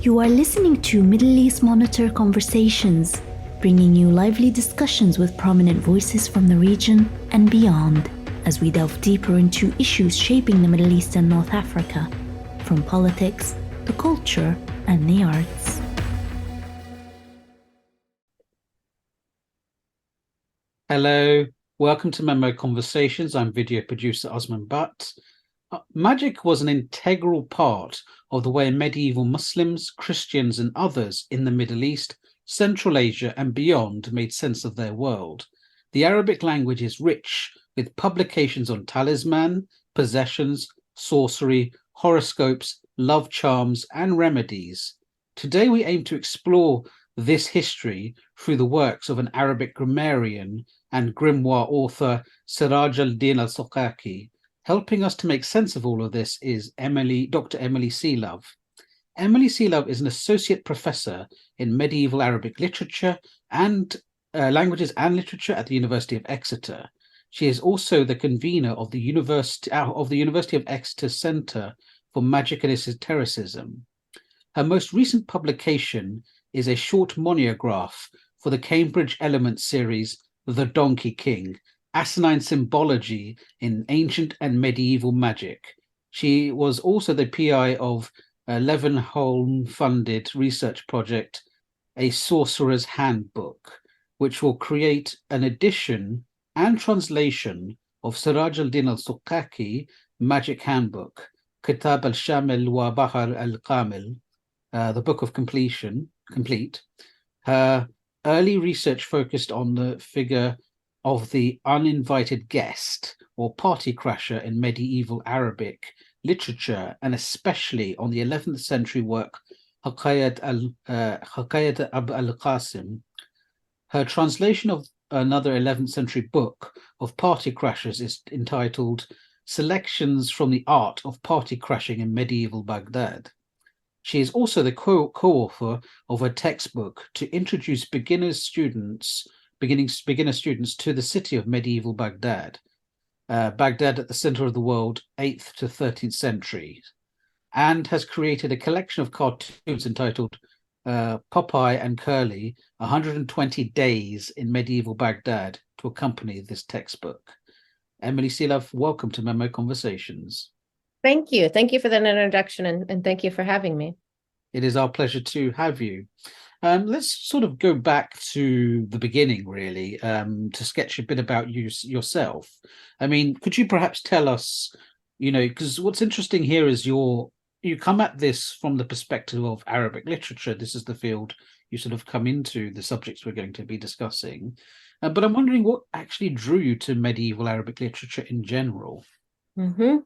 You are listening to Middle East Monitor Conversations, bringing you lively discussions with prominent voices from the region and beyond, as we delve deeper into issues shaping the Middle East and North Africa, from politics, the culture, and the arts. Hello, welcome to MEMO Conversations. I'm video producer Osman Butt. Magic was an integral part of the way medieval Muslims, Christians, and others in the Middle East, Central Asia, and beyond made sense of their world. The Arabic language is rich with publications on talisman, possessions, sorcery, horoscopes, love charms, and remedies. Today, we aim to explore this history through the works of an Arabic grammarian and grimoire author, Siraj Al-Din Al-Sakaki. Helping us to make sense of all of this is Dr. Emily Selove. Emily Selove is an associate professor in medieval Arabic literature and languages and literature at the University of Exeter. She is also the convener of the University of Exeter Centre for Magic and Esotericism. Her most recent publication is a short monograph for the Cambridge Elements series, The Donkey King, Asinine Symbology in Ancient and Medieval Magic. She was also the PI of a Levenholm-funded research project, A Sorcerer's Handbook, which will create an edition and translation of Siraj Al-Din Al-Sakaki Magic Handbook, Kitab al-Shamil wa Bahar al-Kamil, the Book of Complete. Her early research focused on the figure of the uninvited guest or party crasher in medieval Arabic literature, and especially on the 11th century work Hikayat al-Qasim. Her translation of another 11th century book of party crashers is entitled Selections from the Art of Party Crashing in Medieval Baghdad. She is also the co-author of a textbook to introduce beginner students to the city of medieval Baghdad, Baghdad at the center of the world, 8th to 13th century, and has created a collection of cartoons entitled Popeye and Curly, 120 Days in Medieval Baghdad to accompany this textbook. Emily Selove, welcome to MEMO Conversations. Thank you. Thank you for that introduction, and thank you for having me. It is our pleasure to have you. Let's sort of go back to the beginning, really, to sketch a bit about yourself. I mean, could you perhaps tell us, because what's interesting here is you come at this from the perspective of Arabic literature. This is the field you sort of come into, the subjects we're going to be discussing. But I'm wondering what actually drew you to medieval Arabic literature in general. Mm-hmm.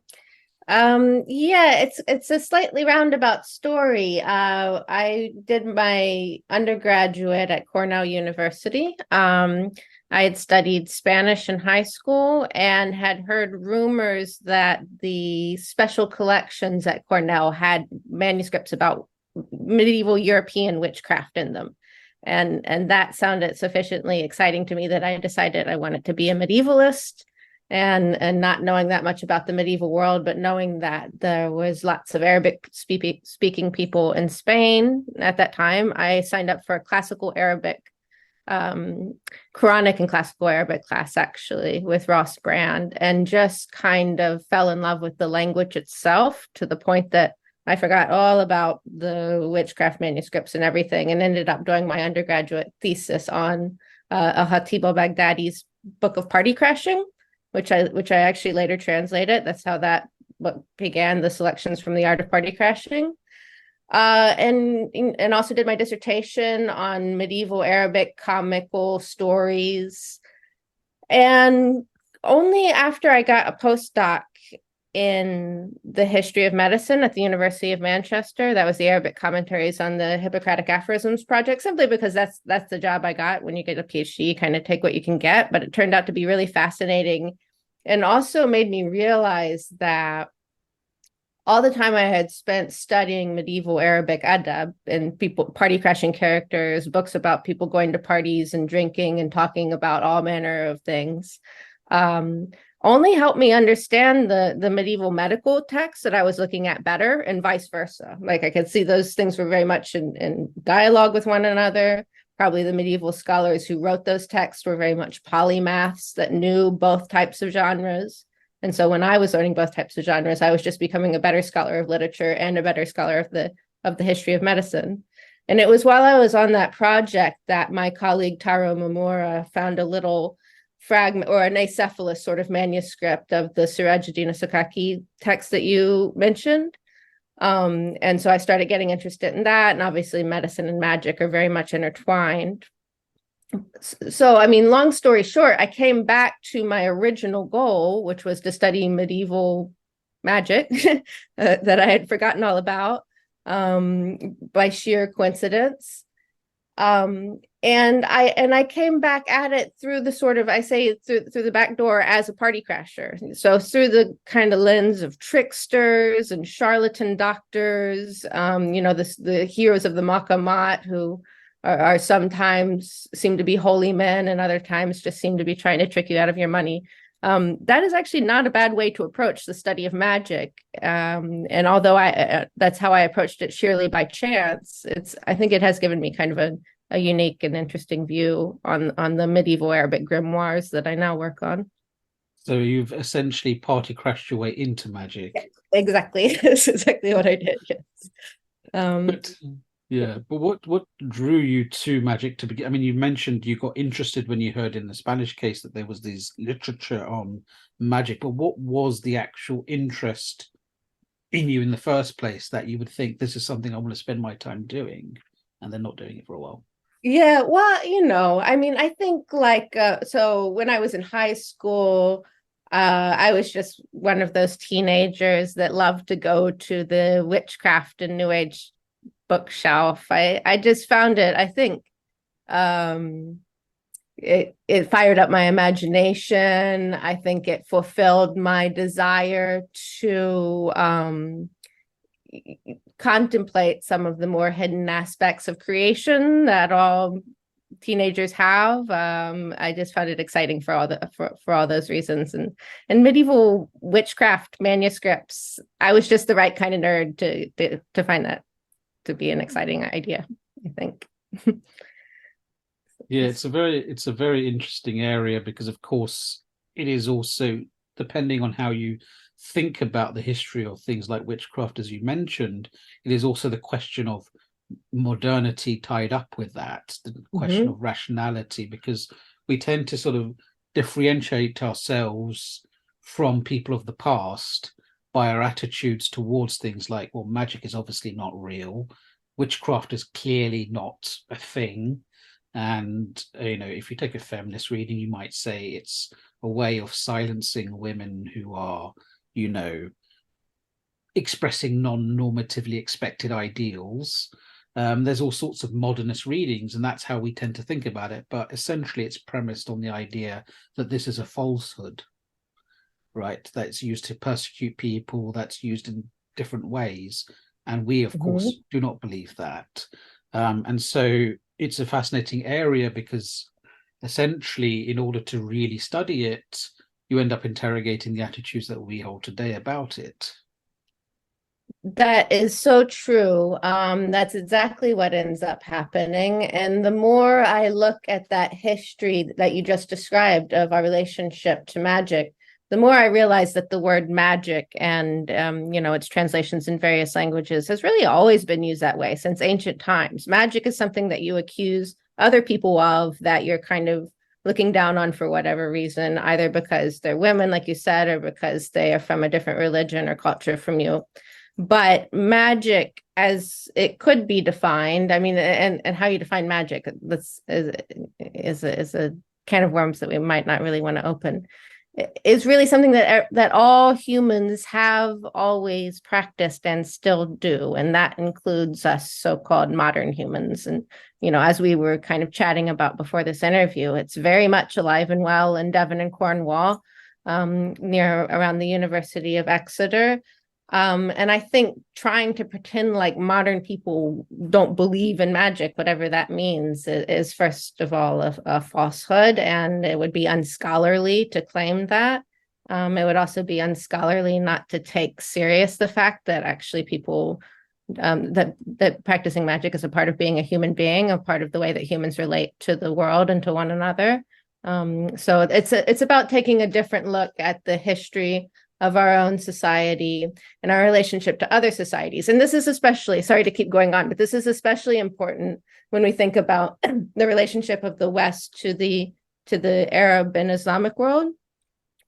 It's a slightly roundabout story. I did my undergraduate at Cornell University. I had studied Spanish in high school and had heard rumors that the special collections at Cornell had manuscripts about medieval European witchcraft in them. And that sounded sufficiently exciting to me that I decided I wanted to be a medievalist. And not knowing that much about the medieval world, but knowing that there was lots of Arabic speaking people in Spain at that time, I signed up for a classical Arabic, Quranic and classical Arabic class, actually, with Ross Brand, and just kind of fell in love with the language itself to the point that I forgot all about the witchcraft manuscripts and everything, and ended up doing my undergraduate thesis on Al-Khatib al-Baghdadi's Book of Party Crashing, which I actually later translated. That's how what began the selections from the art of party crashing. And also did my dissertation on medieval Arabic comical stories. And only after I got a postdoc in the history of medicine at the University of Manchester, that was the Arabic commentaries on the Hippocratic Aphorisms project, simply because that's the job I got. When you get a PhD, you kind of take what you can get, but it turned out to be really fascinating, and also made me realize that all the time I had spent studying medieval Arabic adab and party crashing characters, books about people going to parties and drinking and talking about all manner of things, only helped me understand the medieval medical texts that I was looking at better, and vice versa. Like I could see those things were very much in dialogue with one another. Probably the medieval scholars who wrote those texts were very much polymaths that knew both types of genres. And so when I was learning both types of genres, I was just becoming a better scholar of literature and a better scholar of the history of medicine. And it was while I was on that project that my colleague Taro Momura found a little fragment or an acephalous sort of manuscript of the Siraj Al-Din Al-Sakaki text that you mentioned. And so I started getting interested in that. And obviously medicine and magic are very much intertwined. So, I mean, long story short, I came back to my original goal, which was to study medieval magic that I had forgotten all about by sheer coincidence. And I came back at it through the sort of, I say through the back door as a party crasher. So through the kind of lens of tricksters and charlatan doctors, the heroes of the Maqamat who are sometimes seem to be holy men and other times just seem to be trying to trick you out of your money. That is actually not a bad way to approach the study of magic. And although that's how I approached it sheerly by chance, I think it has given me kind of a unique and interesting view on the medieval Arabic grimoires that I now work on. So you've essentially party crashed your way into magic. Yes, exactly. That's exactly what I did. Yes. But what drew you to magic to begin? I mean, you mentioned you got interested when you heard in the Spanish case that there was this literature on magic, but what was the actual interest in you in the first place that you would think this is something I want to spend my time doing, and then not doing it for a while? Yeah, well, I mean, I think so when I was in high school, I was just one of those teenagers that loved to go to the witchcraft and New Age bookshelf. I just found it, I think, it fired up my imagination. I think it fulfilled my desire to contemplate some of the more hidden aspects of creation that all teenagers have. I just found it exciting for all those reasons. And medieval witchcraft manuscripts, I was just the right kind of nerd to find that to be an exciting idea, I think. Yeah, it's a very interesting area because, of course, it is also, depending on how you think about the history of things like witchcraft, as you mentioned, it is also the question of modernity tied up with that, the question of rationality, because we tend to sort of differentiate ourselves from people of the past by our attitudes towards things like, well, magic is obviously not real, witchcraft is clearly not a thing. And, if you take a feminist reading, you might say it's a way of silencing women who are, expressing non-normatively expected ideals. There's all sorts of modernist readings, and that's how we tend to think about it. But essentially, it's premised on the idea that this is a falsehood, right? That's used to persecute people, that's used in different ways. And we, of course, do not believe that. And so it's a fascinating area because essentially, in order to really study it, you end up interrogating the attitudes that we hold today about it. That is so true. That's exactly what ends up happening. And the more I look at that history that you just described of our relationship to magic, the more I realize that the word magic and, its translations in various languages has really always been used that way since ancient times. Magic is something that you accuse other people of, that you're kind of looking down on for whatever reason, either because they're women, like you said, or because they are from a different religion or culture from you. But magic, as it could be defined, I mean, and how you define magic, is a can of worms that we might not really want to open. Is really something that all humans have always practiced and still do, and that includes us so-called modern humans. And as we were kind of chatting about before this interview, it's very much alive and well in Devon and Cornwall, near around the University of Exeter. And I think trying to pretend like modern people don't believe in magic, whatever that means, is first of all a falsehood, and it would be unscholarly to claim that. It would also be unscholarly not to take serious the fact that actually people that practicing magic is a part of being a human being, a part of the way that humans relate to the world and to one another. So it's about taking a different look at the history of our own society and our relationship to other societies. And this is especially, sorry to keep going on, but this is especially important when we think about the relationship of the West to the Arab and Islamic world,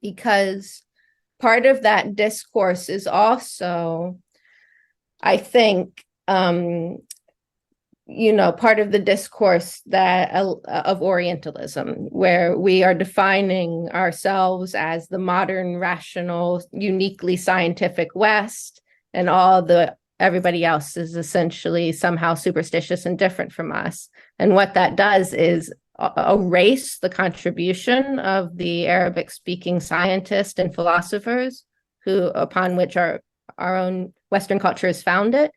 because part of that discourse is also, I think, part of the discourse that of Orientalism, where we are defining ourselves as the modern, rational, uniquely scientific West, and everybody else is essentially somehow superstitious and different from us. And what that does is erase the contribution of the Arabic-speaking scientists and philosophers upon which our own Western culture is founded,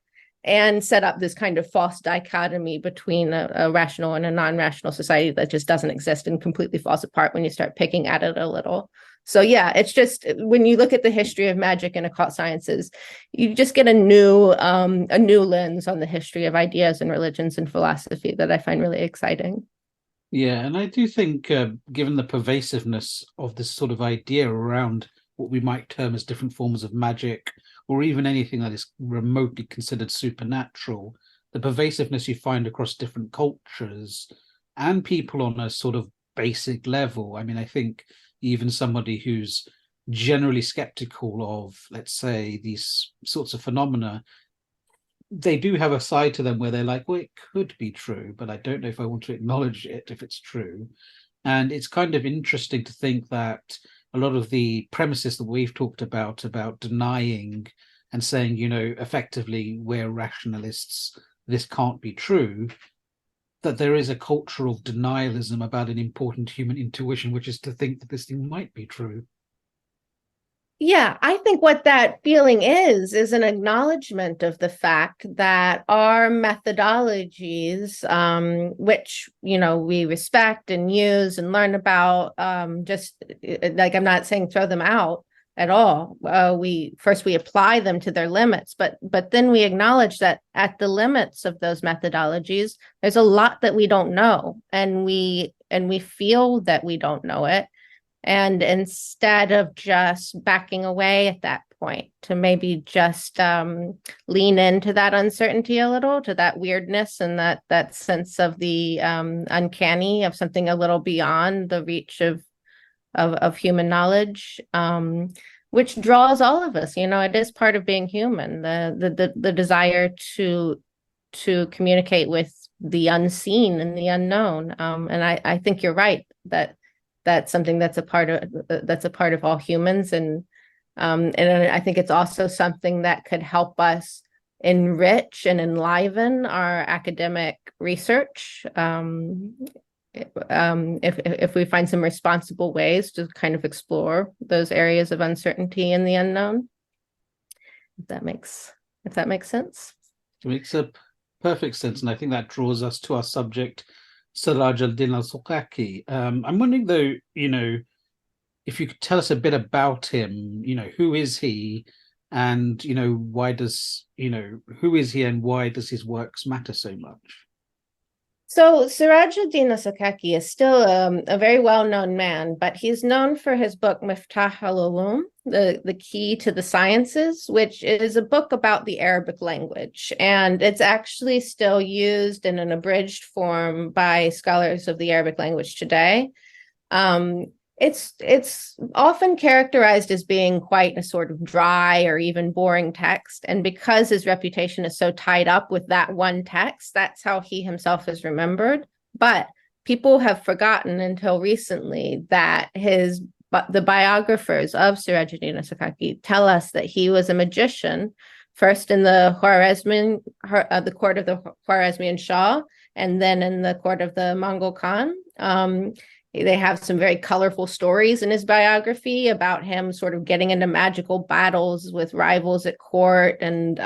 and set up this kind of false dichotomy between a rational and a non-rational society that just doesn't exist and completely falls apart when you start picking at it a little. So yeah, it's just, when you look at the history of magic and occult sciences, you just get a new lens on the history of ideas and religions and philosophy that I find really exciting. Yeah, and I do think, given the pervasiveness of this sort of idea around what we might term as different forms of magic, or even anything that is remotely considered supernatural, the pervasiveness you find across different cultures and people on a sort of basic level. I mean, I think even somebody who's generally skeptical of, let's say, these sorts of phenomena, they do have a side to them where they're like, well, it could be true, but I don't know if I want to acknowledge it if it's true. And it's kind of interesting to think that a lot of the premises that we've talked about denying and saying, effectively, we're rationalists, this can't be true, that there is a culture of denialism about an important human intuition, which is to think that this thing might be true. Yeah, I think what that feeling is an acknowledgement of the fact that our methodologies, which, we respect and use and learn about, just like, I'm not saying throw them out at all. We apply them to their limits, but then we acknowledge that at the limits of those methodologies, there's a lot that we don't know, and we feel that we don't know it. And instead of just backing away at that point, to maybe just lean into that uncertainty a little, to that weirdness and that sense of the uncanny, of something a little beyond the reach of human knowledge, which draws all of us. It is part of being human, the desire to communicate with the unseen and the unknown. And I think you're right that that's something that's a part of all humans, and I think it's also something that could help us enrich and enliven our academic research, if we find some responsible ways to kind of explore those areas of uncertainty and the unknown. If that makes sense. It makes a perfect sense, and I think that draws us to our subject, Siraj Al-Din Al-Sakaki. I'm wondering, though, if you could tell us a bit about him. Who is he, and why does who is he, and why does his works matter so much? So Siraj Al-Din Al-Sakaki is still a very well-known man, but he's known for his book Miftah al-Ulum, the Key to the Sciences, which is a book about the Arabic language. And it's actually still used in an abridged form by scholars of the Arabic language today. It's often characterized as being quite a sort of dry or even boring text. And because his reputation is so tied up with that one text, that's how he himself is remembered. But people have forgotten until recently that the biographers of Siraj Al-Din Al-Sakaki tell us that he was a magician, first in the the court of the Khwarezmian Shah, and then in the court of the Mongol Khan. They have some very colorful stories in his biography about him sort of getting into magical battles with rivals at court. And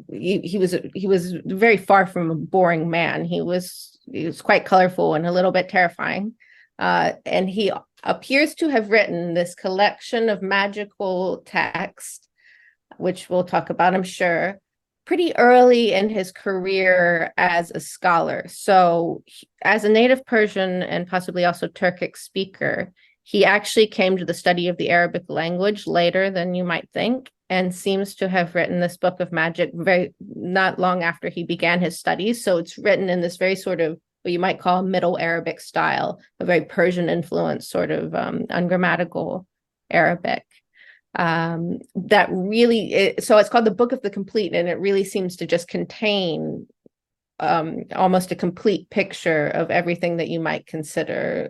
he was very far from a boring man. He was quite colorful and a little bit terrifying. And he appears to have written this collection of magical texts, which we'll talk about, I'm sure, pretty early in his career as a scholar. So as a native Persian and possibly also Turkic speaker, he actually came to the study of the Arabic language later than you might think, and seems to have written this book of magic not long after he began his studies. So it's written in this very sort of what you might call Middle Arabic style, a very Persian influenced sort of ungrammatical Arabic. That really, so it's called the Book of the Complete, and it really seems to just contain almost a complete picture of everything that you might consider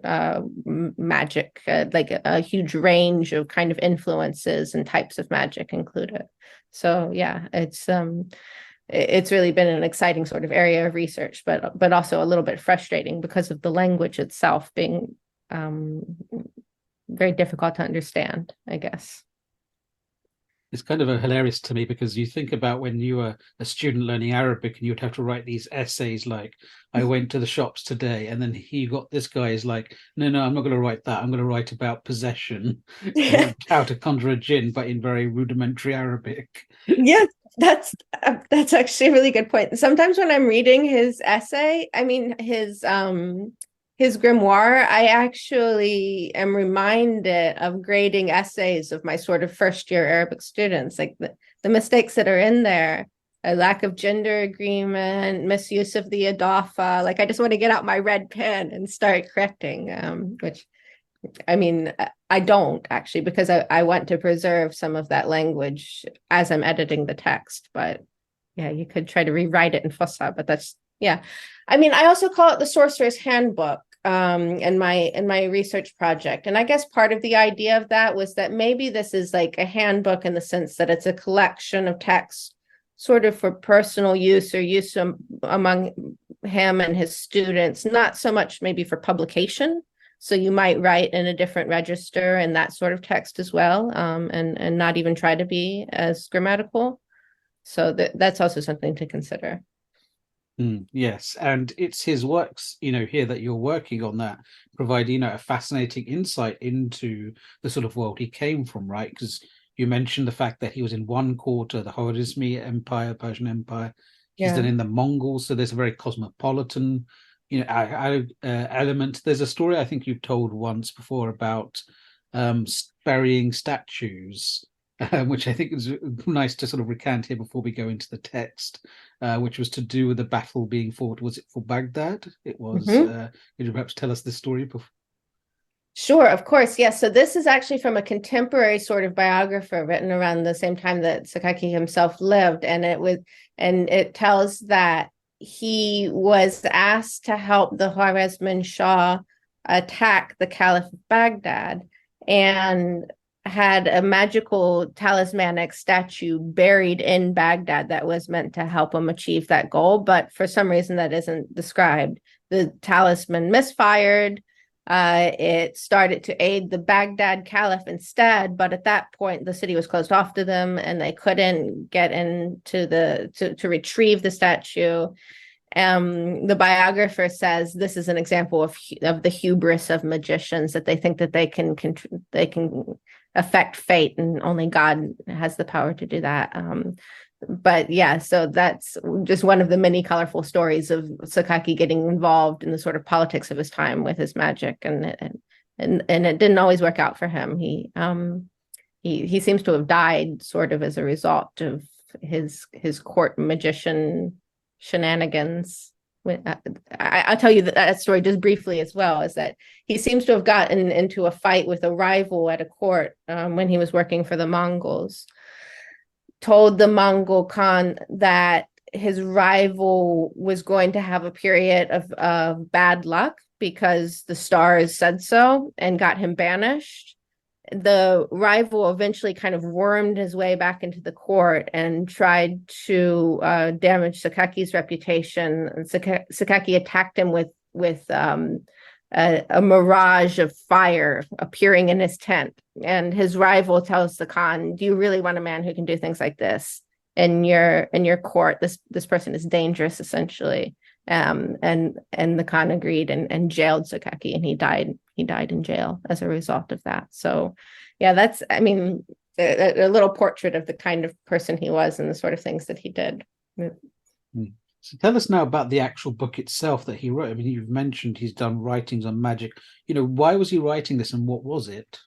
magic, like a huge range of kind of influences and types of magic included. So yeah, it's really been an exciting sort of area of research, but also a little bit frustrating because of the language itself being very difficult to understand, I guess. It's kind of hilarious to me because you think about when you were a student learning Arabic and you'd have to write these essays like, I went to the shops today, and then he got this guy is like, no, I'm not going to write that. I'm going to write about possession, how to conjure a jinn, but in very rudimentary Arabic. Yes, that's actually a really good point. Sometimes when I'm reading his essay, I mean his grimoire, I actually am reminded of grading essays of my sort of first year Arabic students, like the mistakes that are in there, a lack of gender agreement, misuse of the idafa. Like I just want to get out my red pen and start correcting, which I mean, I don't actually, because I want to preserve some of that language as I'm editing the text. But yeah, you could try to rewrite it in Fusha, but that's, yeah. I mean, I also call it the Sorcerer's Handbook in my research project. And I guess part of the idea of that was that maybe this is like a handbook in the sense that it's a collection of texts sort of for personal use or use among him and his students, not so much maybe for publication. So you might write in a different register and that sort of text as well, and not even try to be as grammatical. So that's also something to consider. Yes, and it's his works, here that you're working on that provide, a fascinating insight into the sort of world he came from, right? Because you mentioned the fact that he was in one quarter, the Khwarezmian Empire, Persian Empire. He's done in the Mongols, so there's a very cosmopolitan, element. There's a story I think you've told once before about burying statues. Which I think is nice to sort of recount here before we go into the text, which was to do with the battle being fought. Was it for Baghdad? It was. Could you perhaps tell us this story before? Sure, of course. Yes. So this is actually from a contemporary sort of biographer written around the same time that Sakaki himself lived. And it tells that he was asked to help the Khwarezmian Shah attack the Caliph of Baghdad, and had a magical talismanic statue buried in Baghdad that was meant to help him achieve that goal. But for some reason that isn't described. The talisman misfired. It started to aid the Baghdad Caliph instead, but at that point the city was closed off to them and they couldn't get into to retrieve the statue. The biographer says this is an example of the hubris of magicians, that they think that they can affect fate and only God has the power to do that. But yeah, so that's just one of the many colorful stories of Sakaki getting involved in the sort of politics of his time with his magic, and it didn't always work out for him. He seems to have died sort of as a result of his court magician shenanigans. I'll tell you that story just briefly as well, is that he seems to have gotten into a fight with a rival at a court when he was working for the Mongols. Told the Mongol Khan that his rival was going to have a period of bad luck because the stars said so, and got him banished. The rival eventually kind of wormed his way back into the court and tried to damage Sakaki's reputation. And Sakaki attacked him with a mirage of fire appearing in his tent. And his rival tells the Khan, "Do you really want a man who can do things like this in your court? This person is dangerous, essentially." And the Khan agreed and jailed Sakaki, and he died in jail as a result of that. So yeah, that's, I mean, a little portrait of the kind of person he was and the sort of things that he did. So tell us now about the actual book itself that he wrote. I mean, you've mentioned he's done writings on magic. Why was he writing this, and what was it?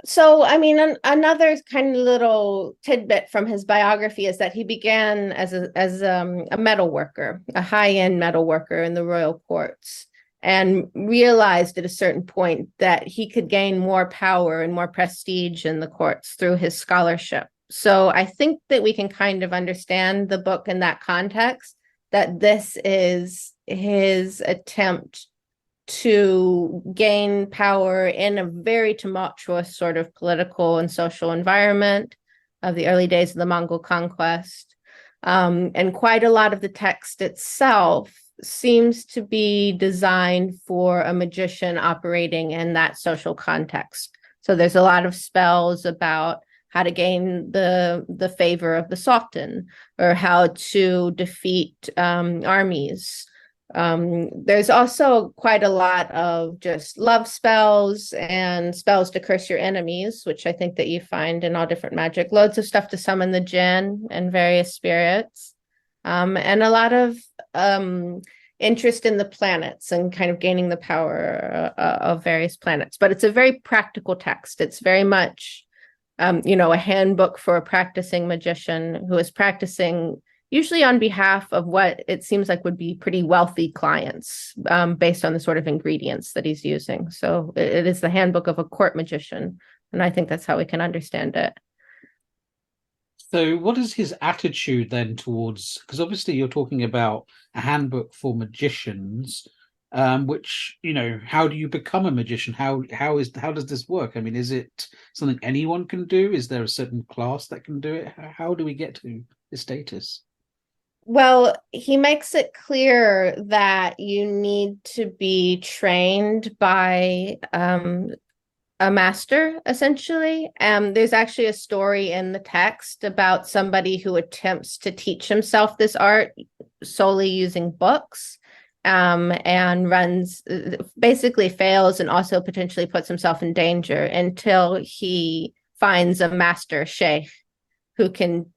So, I mean, another kind of little tidbit from his biography is that he began as a metal worker, a high-end metal worker in the royal courts, and realized at a certain point that he could gain more power and more prestige in the courts through his scholarship. So I think that we can kind of understand the book in that context, that this is his attempt to gain power in a very tumultuous sort of political and social environment of the early days of the Mongol conquest. And quite a lot of the text itself seems to be designed for a magician operating in that social context. So there's a lot of spells about how to gain the favor of the Sultan, or how to defeat armies. There's also quite a lot of just love spells and spells to curse your enemies, which I think that you find in all different magic. Loads of stuff to summon the jinn and various spirits, and a lot of interest in the planets and kind of gaining the power of various planets. But it's a very practical text. It's very much a handbook for a practicing magician who is practicing usually on behalf of what it seems like would be pretty wealthy clients, based on the sort of ingredients that he's using. So it is the handbook of a court magician. And I think that's how we can understand it. So what is his attitude then towards, because obviously you're talking about a handbook for magicians, which, how do you become a magician? How does this work? I mean, is it something anyone can do? Is there a certain class that can do it? How do we get to this status? Well, he makes it clear that you need to be trained by a master, essentially. There's actually a story in the text about somebody who attempts to teach himself this art solely using books, and basically fails, and also potentially puts himself in danger until he finds a master sheikh who can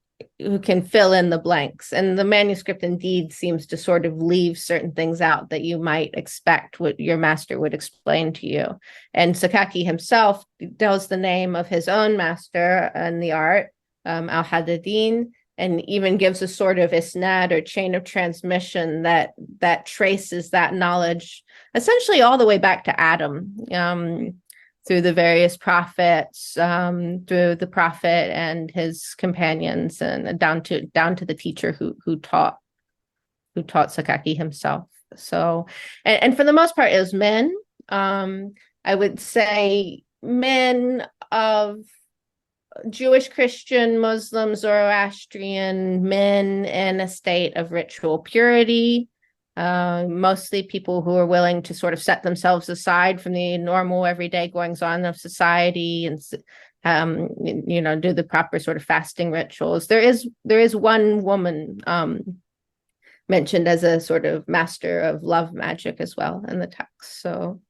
fill in the blanks. And the manuscript indeed seems to sort of leave certain things out that you might expect what your master would explain to you. And Sakaki himself tells the name of his own master in the art, Al-Haddadin, and even gives a sort of isnad or chain of transmission that traces that knowledge essentially all the way back to Adam, through the various prophets, through the prophet and his companions, and down to the teacher who taught Sakaki himself. So, and for the most part, it was men. I would say men of Jewish, Christian, Muslim, Zoroastrian, men in a state of ritual purity. Mostly people who are willing to sort of set themselves aside from the normal everyday goings on of society, and do the proper sort of fasting rituals. There is one woman mentioned as a sort of master of love magic as well in the text. So,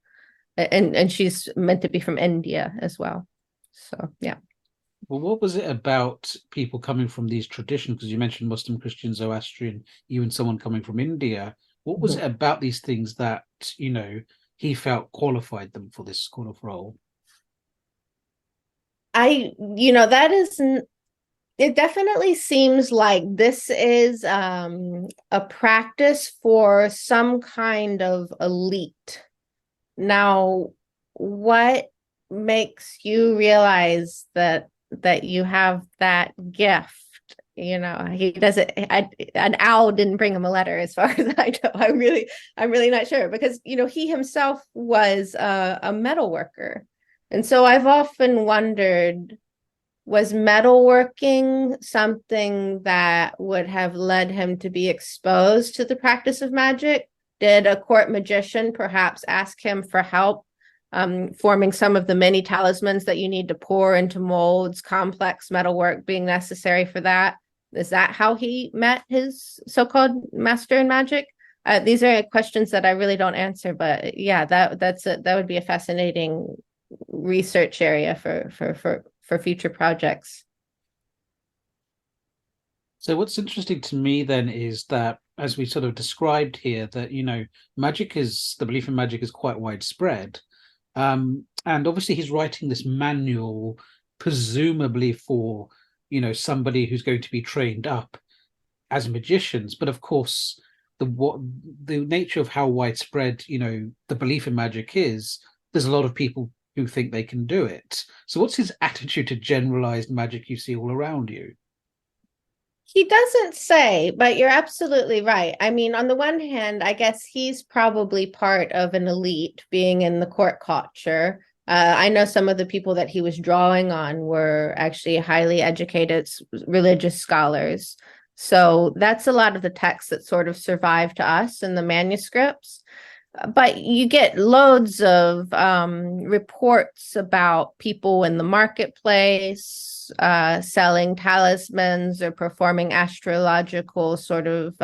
and she's meant to be from India as well. So yeah. Well, what was it about people coming from these traditions? Because you mentioned Muslim, Christian, Zoroastrian, even someone coming from India. What was it about these things that, he felt qualified them for this kind of role? That isn't, it definitely seems like this is a practice for some kind of elite. Now, what makes you realize that you have that gift? He doesn't. An owl didn't bring him a letter, as far as I know. I'm really not sure, because he himself was a metal worker, and so I've often wondered, was metalworking something that would have led him to be exposed to the practice of magic? Did a court magician perhaps ask him for help forming some of the many talismans that you need to pour into molds, complex metalwork being necessary for that? Is that how he met his so-called master in magic? These are questions that I really don't answer, but yeah, that would be a fascinating research area for future projects. So what's interesting to me then is that, as we sort of described here, that, the belief in magic is quite widespread. And obviously he's writing this manual, presumably for, somebody who's going to be trained up as magicians. But of course, the nature of how widespread, the belief in magic is, there's a lot of people who think they can do it. So what's his attitude to generalized magic you see all around you? He doesn't say, but you're absolutely right. I mean, on the one hand, I guess he's probably part of an elite being in the court culture. I know some of the people that he was drawing on were actually highly educated religious scholars. So that's a lot of the texts that sort of survive to us in the manuscripts. But you get loads of reports about people in the marketplace selling talismans or performing astrological sort of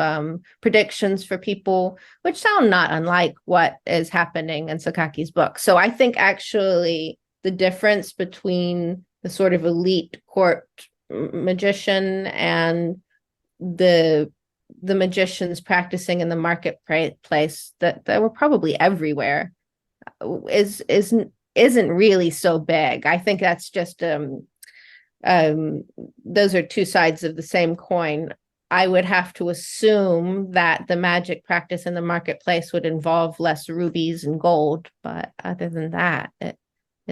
predictions for people, which sound not unlike what is happening in Sakaki's book. So I think actually the difference between the sort of elite court magician and the magicians practicing in the marketplace that were probably everywhere isn't really so big. I think that's just those are two sides of the same coin. I would have to assume that the magic practice in the marketplace would involve less rubies and gold, but other than that, it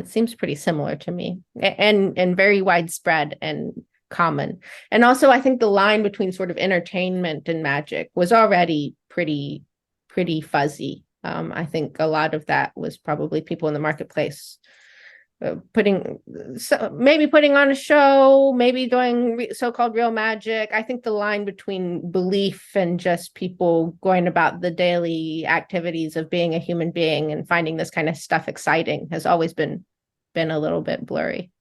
seems pretty similar to me, and very widespread and common. And also I think the line between sort of entertainment and magic was already pretty fuzzy. I think a lot of that was probably people in the marketplace maybe putting on a show, maybe doing so-called real magic. I think the line between belief and just people going about the daily activities of being a human being and finding this kind of stuff exciting has always been a little bit blurry.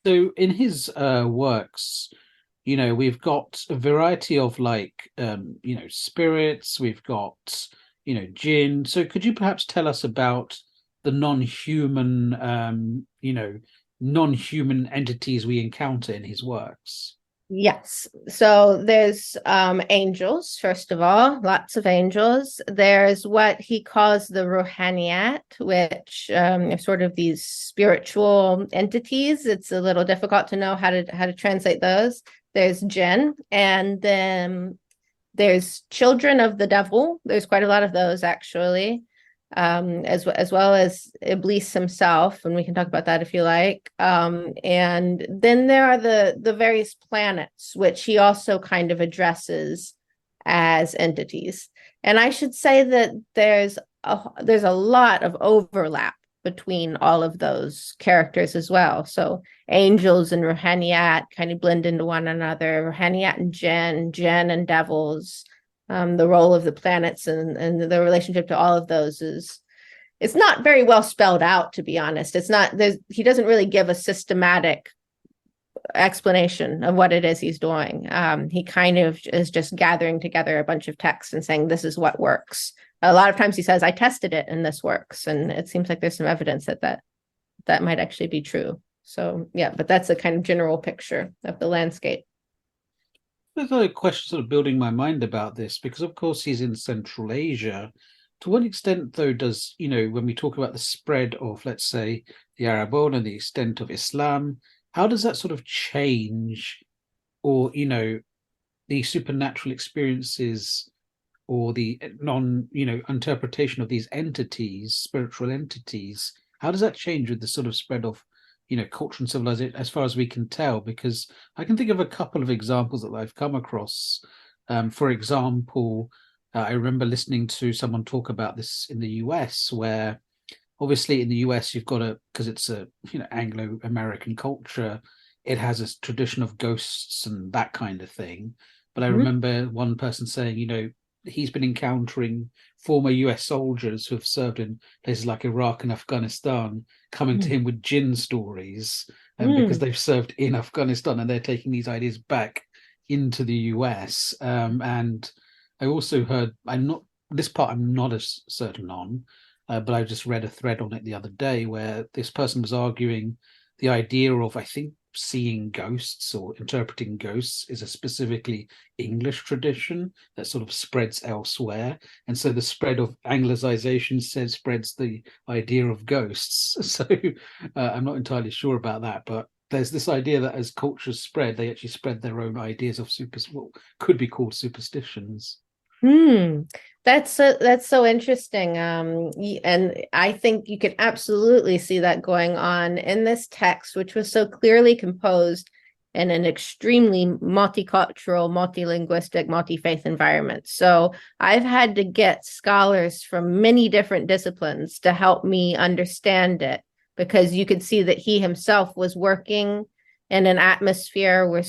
So in his works, we've got a variety of spirits, we've got, jinn. So could you perhaps tell us about the non-human entities we encounter in his works? Yes. So there's angels, first of all, lots of angels. There's what he calls the Ruhaniyat, which are sort of these spiritual entities. It's a little difficult to know how to translate those. There's jinn, and then there's children of the devil. There's quite a lot of those, actually. As well as Iblis himself, and we can talk about that if you like. And then there are the various planets, which he also kind of addresses as entities. And I should say that there's a lot of overlap between all of those characters as well. So angels and Ruhaniyat kind of blend into one another. Ruhaniyat and jinn and devils. The role of the planets and the relationship to all of those it's not very well spelled out, to be honest. He doesn't really give a systematic explanation of what it is he's doing. He kind of is just gathering together a bunch of texts and saying, this is what works. A lot of times he says, I tested it and this works. And it seems like there's some evidence that might actually be true. So yeah, but that's a kind of general picture of the landscape. There's a question sort of building my mind about this, because of course he's in Central Asia. To what extent, though, does, when we talk about the spread of, let's say, the Arab world and the extent of Islam, how does that sort of change, or, the supernatural experiences or the interpretation of these entities, spiritual entities, how does that change with the sort of spread of culture and civilization, as far as we can tell? Because I can think of a couple of examples that I've come across. For example, I remember listening to someone talk about this in the US, where obviously in the US you've got because it's a Anglo-American culture, it has a tradition of ghosts and that kind of thing. But I remember one person saying, he's been encountering former US soldiers who have served in places like Iraq and Afghanistan coming to him with jinn stories, because they've served in Afghanistan and they're taking these ideas back into the US. And I also heard, this part I'm not as certain on, but I just read a thread on it the other day where this person was arguing the idea of, I think, seeing ghosts or interpreting ghosts is a specifically English tradition that sort of spreads elsewhere. And so the spread of Anglicization spreads the idea of ghosts. So I'm not entirely sure about that, but there's this idea that as cultures spread, they actually spread their own ideas of what could be called superstitions. That's so interesting. And I think you can absolutely see that going on in this text, which was so clearly composed in an extremely multicultural, multilinguistic, multi-faith environment. So I've had to get scholars from many different disciplines to help me understand it, because you could see that he himself was working in an atmosphere where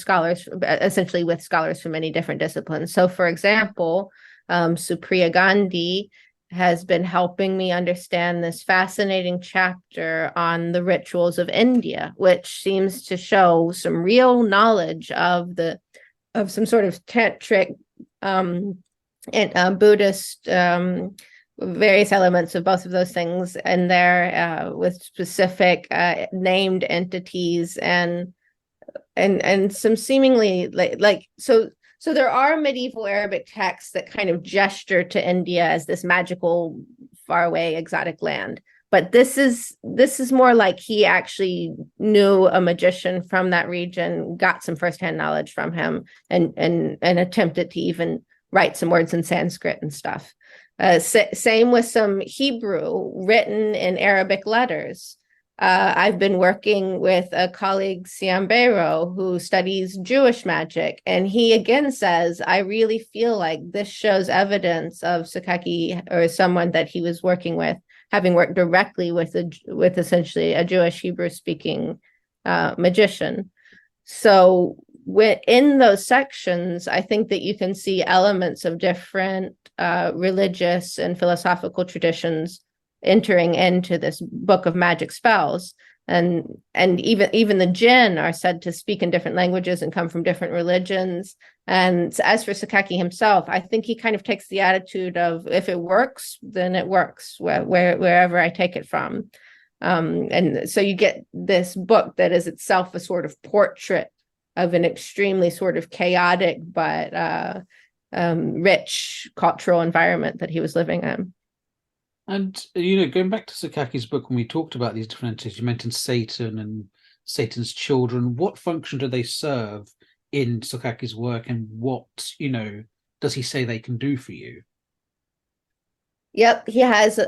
essentially with scholars from many different disciplines. So for example, Supriya Gandhi has been helping me understand this fascinating chapter on the rituals of India, which seems to show some real knowledge of some sort of tantric and Buddhist various elements of both of those things in there, with specific named entities and some seemingly so there are medieval Arabic texts that kind of gesture to India as this magical, faraway, exotic land. But this is more like he actually knew a magician from that region, got some firsthand knowledge from him, and attempted to even write some words in Sanskrit and stuff. Same with some Hebrew written in Arabic letters. I've been working with a colleague, Siambero, who studies Jewish magic, and he again says, I really feel like this shows evidence of Sakaki, or someone that he was working with, having worked directly with essentially a Jewish Hebrew-speaking magician. So in those sections, I think that you can see elements of different religious and philosophical traditions entering into this book of magic spells, and even the jinn are said to speak in different languages and come from different religions. And as for Sakaki himself, I think he kind of takes the attitude of, if it works, then it works wherever I take it from. And so you get this book that is itself a sort of portrait of an extremely sort of chaotic but rich cultural environment that he was living in. And, going back to Sakaki's book, when we talked about these different entities, you mentioned Satan and Satan's children. What function do they serve in Sakaki's work, and what, does he say they can do for you? Yep, he has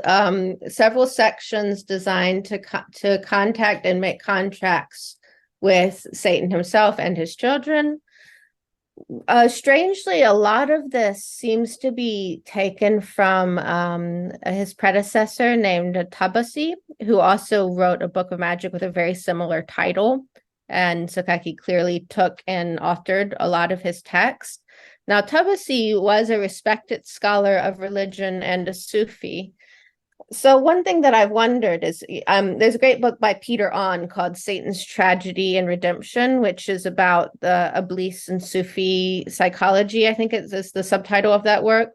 several sections designed to contact and make contracts with Satan himself and his children. Strangely, a lot of this seems to be taken from his predecessor named Tabasi, who also wrote a book of magic with a very similar title. And Sakaki clearly took and authored a lot of his text. Now, Tabasi was a respected scholar of religion and a Sufi. So one thing that I've wondered is, there's a great book by Peter On called Satan's Tragedy and Redemption, which is about the Iblis and Sufi psychology. I think it's the subtitle of that work.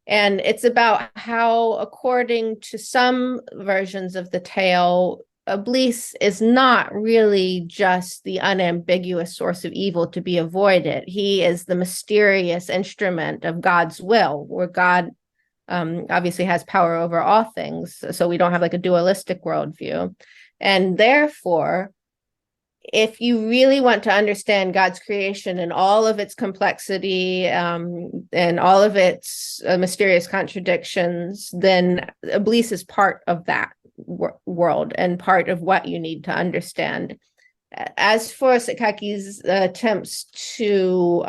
And it's about how, according to some versions of the tale, Iblis is not really just the unambiguous source of evil to be avoided. He is the mysterious instrument of God's will, where God obviously has power over all things. So we don't have like a dualistic worldview. And therefore, if you really want to understand God's creation and all of its complexity and all of its mysterious contradictions, then Iblis is part of that world and part of what you need to understand. As for Sakaki's attempts to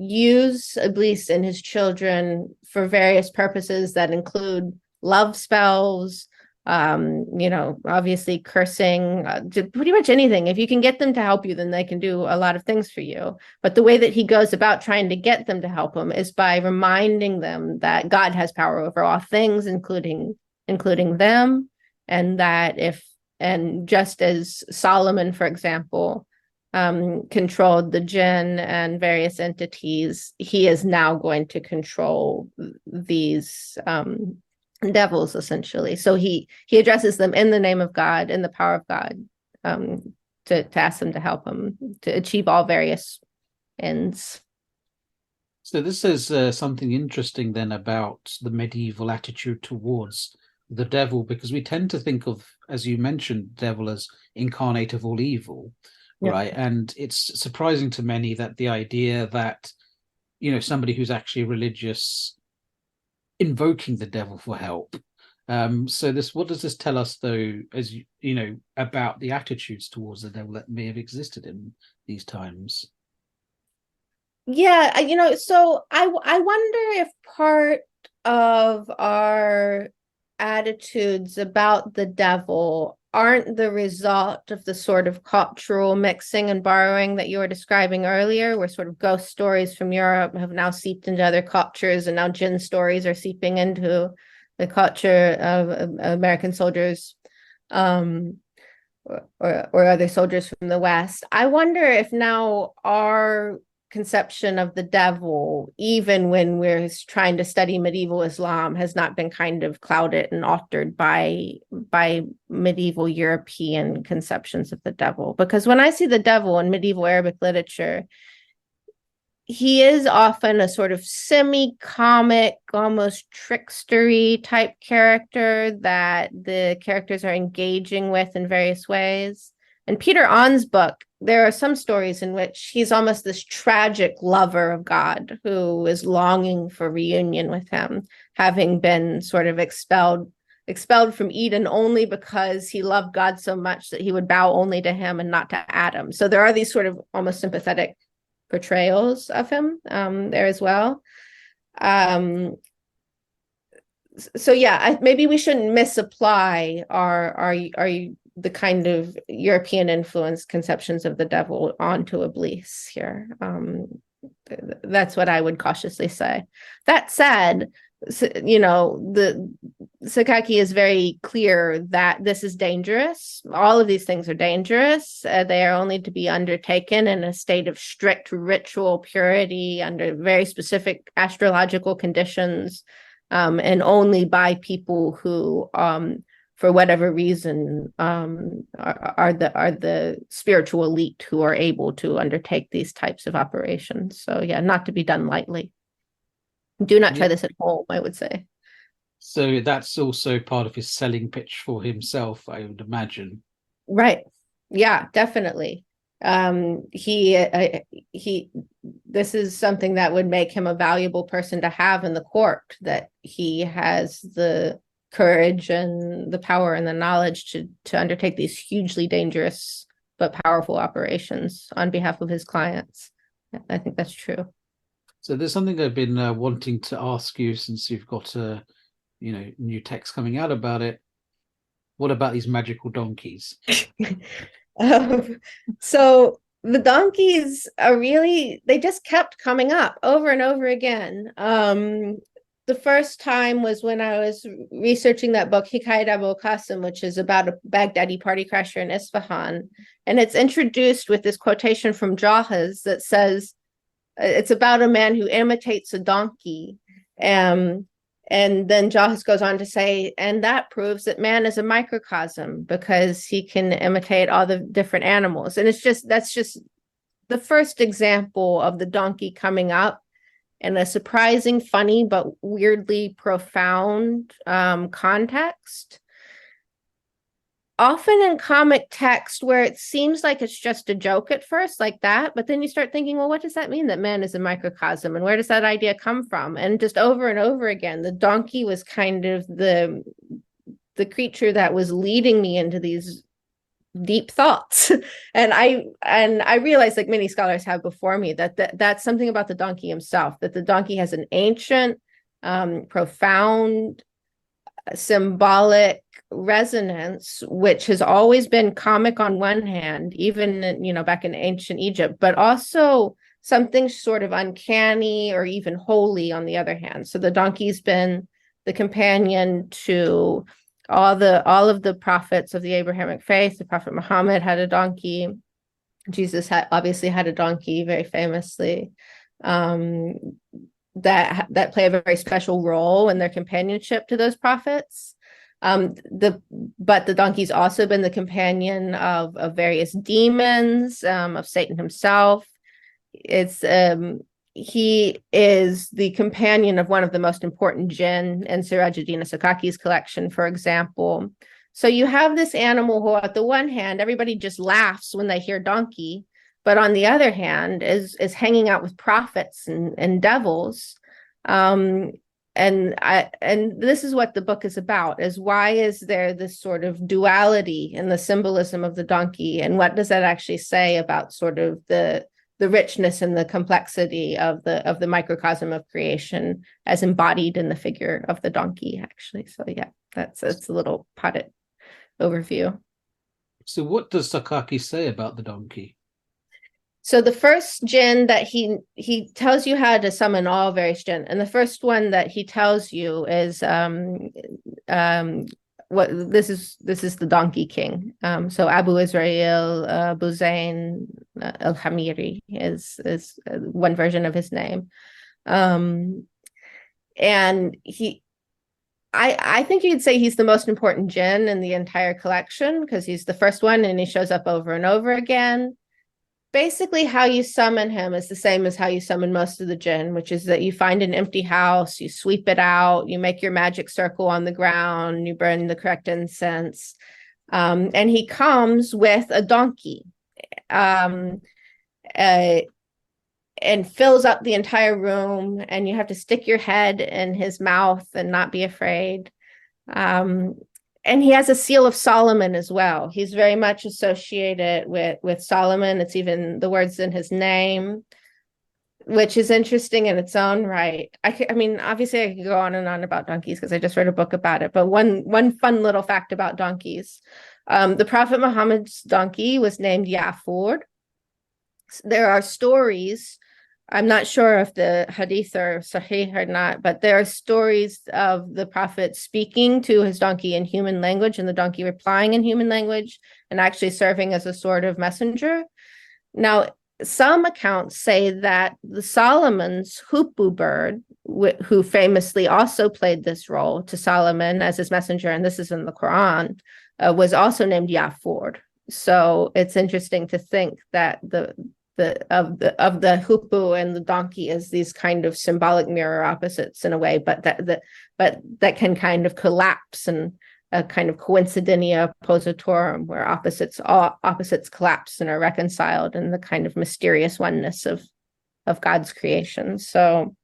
use Iblis and his children for various purposes that include love spells, obviously cursing, pretty much anything. If you can get them to help you, then they can do a lot of things for you. But the way that he goes about trying to get them to help him is by reminding them that God has power over all things, including them, and that and just as Solomon, for example, controlled the jinn and various entities, he is now going to control these devils, essentially. So he addresses them in the name of God, in the power of God, to ask them to help him to achieve all various ends. So this is something interesting then about the medieval attitude towards the devil, because we tend to think of, as you mentioned, devil as incarnate of all evil, right? And it's surprising to many that the idea that, you know, somebody who's actually religious invoking the devil for help. So what does this tell us, though, as you know, about the attitudes towards the devil that may have existed in these times? Yeah, so I wonder if part of our attitudes about the devil aren't the result of the sort of cultural mixing and borrowing that you were describing earlier, where sort of ghost stories from Europe have now seeped into other cultures, and now jinn stories are seeping into the culture of American soldiers, or other soldiers from the West. I wonder if now our conception of the devil, even when we're trying to study medieval Islam, has not been kind of clouded and altered by medieval European conceptions of the devil. Because when I see the devil in medieval Arabic literature, he is often a sort of semi-comic, almost trickstery type character that the characters are engaging with in various ways. In Peter On's book, there are some stories in which he's almost this tragic lover of God who is longing for reunion with him, having been sort of expelled from Eden only because he loved God so much that he would bow only to him and not to Adam. So there are these sort of almost sympathetic portrayals of him there as well. So yeah, maybe we shouldn't misapply our the kind of European influence conceptions of the devil onto Iblis here. That's what I would cautiously say. That said, the Sakaki is very clear that this is dangerous. All of these things are dangerous. They are only to be undertaken in a state of strict ritual purity under very specific astrological conditions, and only by people who, for whatever reason, are the spiritual elite who are able to undertake these types of operations. So yeah, not to be done lightly. Do not try this at home, I would say. So that's also part of his selling pitch for himself, I would imagine. Right. Yeah, definitely. This is something that would make him a valuable person to have in the court, that he has the courage and the power and the knowledge to undertake these hugely dangerous but powerful operations on behalf of his clients. I think that's true. So there's something I've been wanting to ask you, since you've got new text coming out about it. What about these magical donkeys? So the donkeys are they just kept coming up over and over again. The first time was when I was researching that book, Hikayat Abu Qasim, which is about a Baghdadi party crasher in Isfahan. And it's introduced with this quotation from Jahiz that says, it's about a man who imitates a donkey. And then Jahiz goes on to say, and that proves that man is a microcosm because he can imitate all the different animals. And that's just the first example of the donkey coming up in a surprising, funny, but weirdly profound context. Often in comic text where it seems like it's just a joke at first, like that, but then you start thinking, well, what does that mean that man is a microcosm, and where does that idea come from? And just over and over again, the donkey was kind of the creature that was leading me into these deep thoughts. And I realized, like many scholars have before me, that's something about the donkey himself, that the donkey has an ancient, profound, symbolic resonance, which has always been comic on one hand, even back in ancient Egypt, but also something sort of uncanny or even holy on the other hand. So the donkey's been the companion to all of the prophets of the Abrahamic faith. The Prophet Muhammad had a donkey. Jesus obviously had a donkey, very famously, that play a very special role in their companionship to those prophets. But the donkey's also been the companion of various demons, of Satan himself. He is the companion of one of the most important jinn in Siraj Al-Din Al-Sakaki's collection, for example. So you have this animal who, at the one hand, everybody just laughs when they hear donkey, but on the other hand, is hanging out with prophets and devils. And this is what the book is about: is why is there this sort of duality in the symbolism of the donkey, and what does that actually say about sort of the richness and the complexity of the microcosm of creation as embodied in the figure of the donkey, actually. So yeah, that's a little potted overview. So what does Sakaki say about the donkey? So the first jinn that he tells you how to summon all various jinn, and the first one that he tells you is what this is the Donkey King. So Abu Israel Buzayn al-Hamiri is one version of his name. And I think you could say he's the most important jinn in the entire collection, because he's the first one and he shows up over and over again. Basically, how you summon him is the same as how you summon most of the jinn, which is that you find an empty house, you sweep it out, you make your magic circle on the ground, you burn the correct incense, and he comes with a donkey, and fills up the entire room, and you have to stick your head in his mouth and not be afraid. And he has a seal of Solomon as well. He's very much associated with Solomon. It's even the words in his name, which is interesting in its own right. I mean, obviously I could go on and on about donkeys because I just read a book about it. But one fun little fact about donkeys. The Prophet Muhammad's donkey was named Yafur. There are stories, I'm not sure if the hadith are sahih or not, but there are stories of the Prophet speaking to his donkey in human language and the donkey replying in human language and actually serving as a sort of messenger. Now, some accounts say that the Solomon's hoopoe bird, who famously also played this role to Solomon as his messenger, and this is in the Quran, was also named Yafur. So it's interesting to think that the hoopoe and the donkey as these kind of symbolic mirror opposites in a way, but that can kind of collapse, and a kind of coincidentia oppositorum, where opposites collapse and are reconciled in the kind of mysterious oneness of God's creation. So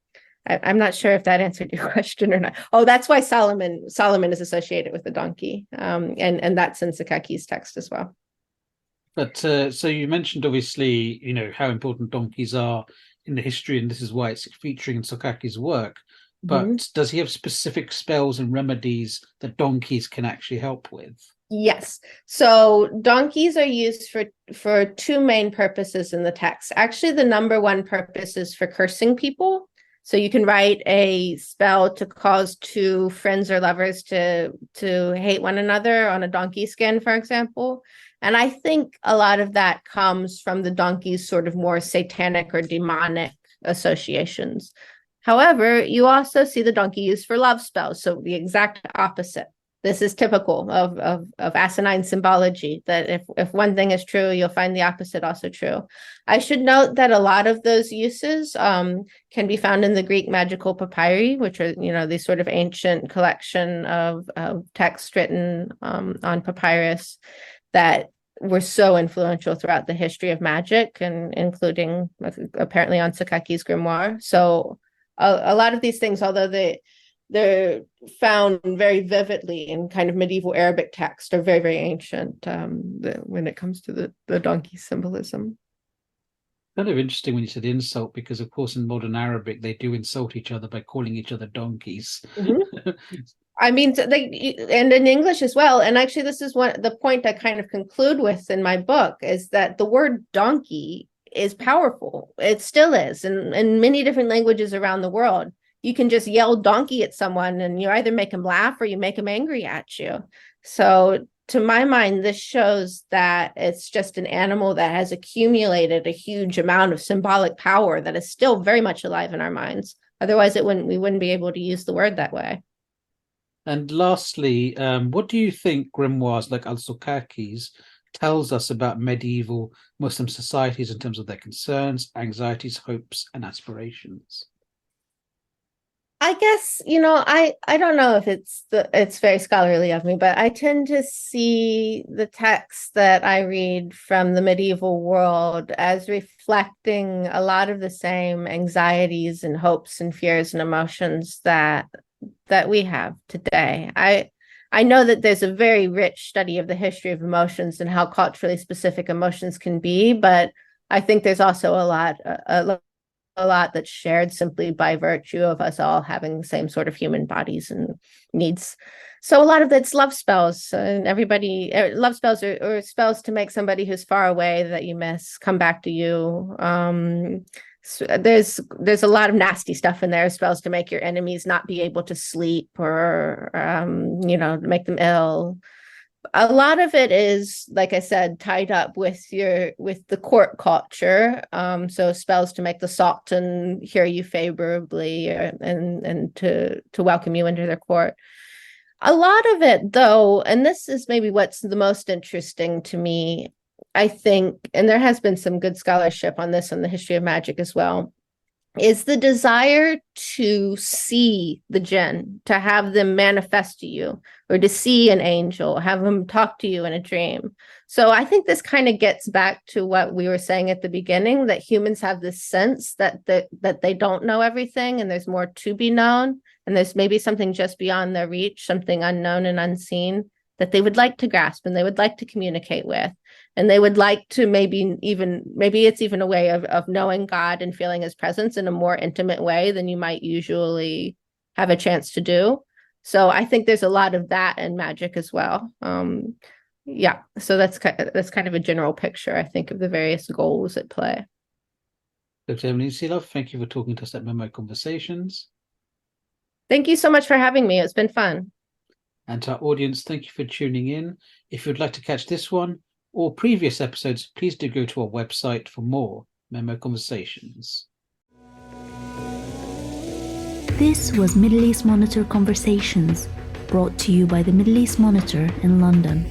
I'm not sure if that answered your question or not. Oh, that's why Solomon is associated with the donkey, and that's in Sakaki's text as well. But so you mentioned, obviously, how important donkeys are in the history, and this is why it's featuring in Sakaki's work. But does he have specific spells and remedies that donkeys can actually help with? Yes. So donkeys are used for two main purposes in the text. Actually, the number one purpose is for cursing people. So you can write a spell to cause two friends or lovers to hate one another on a donkey skin, for example. And I think a lot of that comes from the donkey's sort of more satanic or demonic associations. However, you also see the donkey used for love spells, so the exact opposite. This is typical of asinine symbology, that if one thing is true, you'll find the opposite also true. I should note that a lot of those uses can be found in the Greek magical papyri, which are, these sort of ancient collection of texts written on papyrus that were so influential throughout the history of magic, and including apparently on Sakaki's grimoire. So a lot of these things, although they're found very vividly in kind of medieval Arabic text, are very, very ancient when it comes to the donkey symbolism. Kind of interesting when you said insult, because of course in modern Arabic they do insult each other by calling each other donkeys. I mean, and in English as well. And actually, this is the point I kind of conclude with in my book, is that the word donkey is powerful. It still is. And in many different languages around the world, you can just yell donkey at someone and you either make them laugh or you make them angry at you. So to my mind, this shows that it's just an animal that has accumulated a huge amount of symbolic power that is still very much alive in our minds. Otherwise, we wouldn't be able to use the word that way. And lastly, what do you think grimoires like Al-Sakaki's tells us about medieval Muslim societies in terms of their concerns, anxieties, hopes, and aspirations? I guess, I don't know if it's very scholarly of me, but I tend to see the texts that I read from the medieval world as reflecting a lot of the same anxieties and hopes and fears and emotions that we have today. I know that there's a very rich study of the history of emotions and how culturally specific emotions can be, but I think there's also a lot that's shared simply by virtue of us all having the same sort of human bodies and needs. So a lot of it's love spells, and love spells or spells to make somebody who's far away that you miss come back to you. So there's a lot of nasty stuff in there, spells to make your enemies not be able to sleep or make them ill. A lot of it is, like I said, tied up with the court culture. So spells to make the sultan hear you favorably and to welcome you into their court. A lot of it, though, and this is maybe what's the most interesting to me, I think, and there has been some good scholarship on this in the history of magic as well, is the desire to see the jinn, to have them manifest to you, or to see an angel, have them talk to you in a dream. So I think this kind of gets back to what we were saying at the beginning, that humans have this sense that they don't know everything and there's more to be known, and there's maybe something just beyond their reach, something unknown and unseen that they would like to grasp and they would like to communicate with. And they would like to maybe it's even a way of knowing God and feeling his presence in a more intimate way than you might usually have a chance to do. So I think there's a lot of that in magic as well. So that's kind of a general picture, I think, of the various goals at play. Dr. Emily Selove, thank you for talking to us at MEMO Conversations. Thank you so much for having me. It's been fun. And to our audience, thank you for tuning in. If you'd like to catch this one or previous episodes, please do go to our website for more MEMO Conversations. This was Middle East Monitor Conversations, brought to you by the Middle East Monitor in London.